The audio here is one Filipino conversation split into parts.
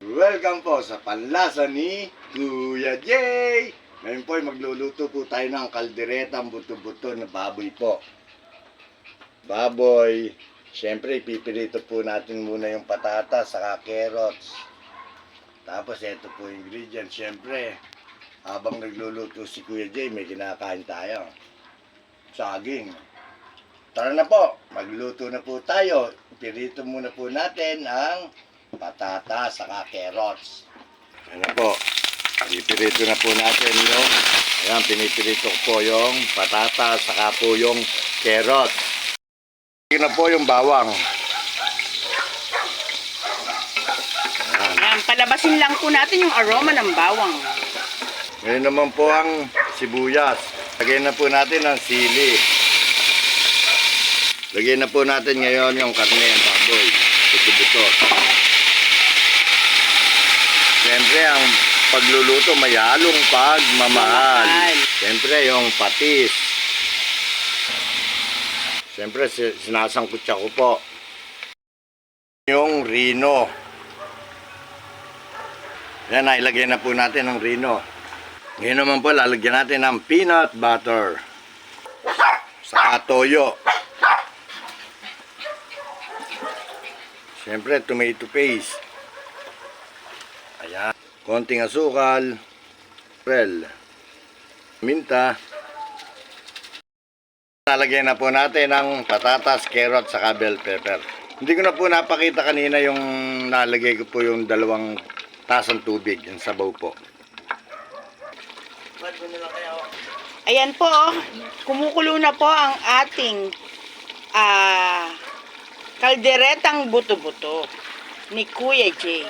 Welcome po sa panlasa ni Kuya Jay! Ngayon po ay magluluto po tayo ng kalderetang buto-buto na baboy po. Baboy, syempre ipipirito po natin muna yung patatas saka carrots. Tapos ito po yung ingredients, syempre habang nagluluto si Kuya Jay may kinakain tayo. Saging. Tara na po, magluto na po tayo. Pirito muna po natin ang patatas saka carrots. Ano po, pipirito na po natin yung, ayan, pinipirito ko po yung patatas saka po yung carrots. Ito na po yung bawang. Ayan, palabasin lang po natin yung aroma ng bawang. Ngayon naman po ang sibuyas. Lagyan na po natin ang sili. Lagyan na po natin ngayon yung karne, ang baboy. Buto-buto. Siyempre, ang pagluluto may halong pagmamahal. Siyempre, yung patis. Siyempre, sinasangkutsa ko po yung rino. Yan, ilagay na po natin ang rino. Ngayon naman po, lalagyan natin ng peanut butter. Saka toyo. Siyempre, tomato paste. Ayan. Konting asukal. Minta. Lalagyan na po natin ang patatas, carrot, saka bell pepper. Hindi ko na po napakita kanina yung nalagay ko po yung 2 tasang tubig. Yung sabaw po. Ayan po, kumukulo na po ang ating kalderetang buto-buto ni Kuya Jay.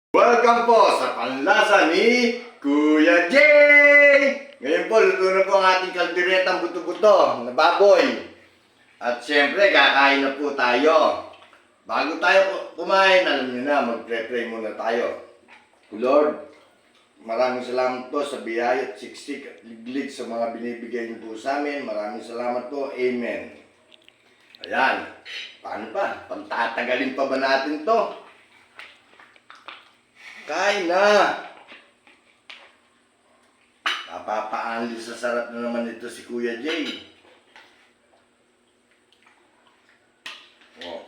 Welcome po sa panlasa ni Kuya Jay! Ngayon po, luto na po ang ating kalderetang buto-buto na baboy. At syempre, kakain na po tayo. Bago tayo kumain, alam niyo na, magpre-pray muna tayo. Lord, maraming salamat po sa biyaya at siksik at liglig sa mga binibigay niyo po sa amin. Maraming salamat po. Amen. Ayan. Paano pa? Pagtatagalin pa ba natin to? Kain na! Napapaanli sa sarap na naman ito si Kuya Jay. Oh.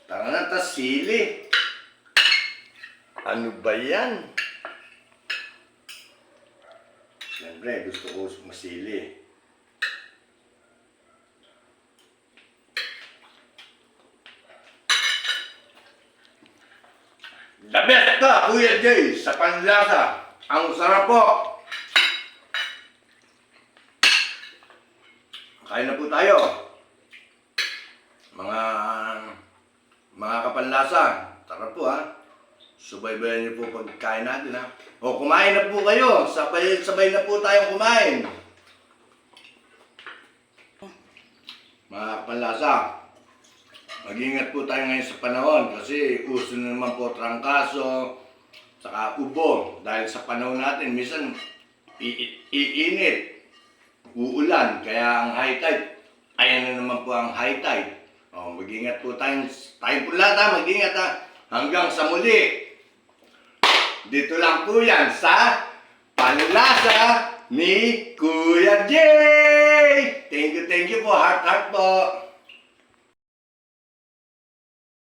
Tara na, tas sili. Ano ba yan? Siyempre, gusto ko masili. The best ka, Kuya Jay, sa panlasa. Ang sarap po. Kain na po tayo. Mga kapanlasa, tara po ha. Subaybayan niyo po pagkain natin ha. O, kumain na po kayo. Sabay na po tayong kumain. Mga kapanlasa, mag-ingat po tayo ngayon sa panahon kasi uso na naman po trangkaso, saka ubo. Dahil sa panahon natin, minsan iinit, uulan, kaya ang high tide, ayan na naman po ang high tide. O, mag-ingat po tayo po lahat ha, mag-ingat ha. Hanggang sa muli. Dito lang po yan sa panlasa ni Kuya Jay. Thank you po, heart po.